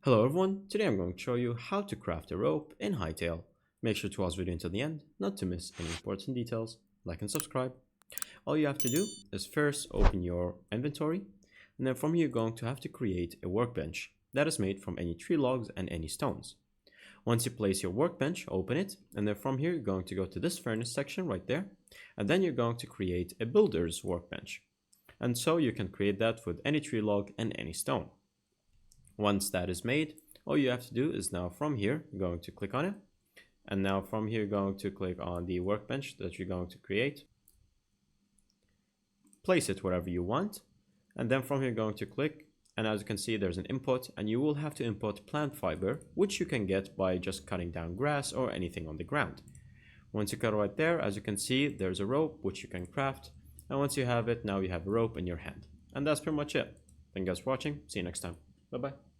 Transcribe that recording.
Hello everyone, today I'm going to show you how to craft a rope in Hytale. Make sure to watch the video until the end, not to miss any important details. Like and subscribe. All you have to do is first open your inventory, and then from here you're going to have to create a workbench that is made from any tree logs and any stones. Once you place your workbench, open it, and then from here you're going to go to this furnace section right there, and then you're going to create a builder's workbench. And so you can create that with any tree log and any stone. Once that is made, all you have to do is now from here, you're going to click on it. And now from here, you're going to click on the workbench that you're going to create. Place it wherever you want. And then from here, you're going to click. And as you can see, there's an input, and you will have to import plant fiber, which you can get by just cutting down grass or anything on the ground. Once you cut it right there, as you can see, there's a rope, which you can craft. And once you have it, now you have a rope in your hand. And that's pretty much it. Thank you guys for watching. See you next time. Bye-bye.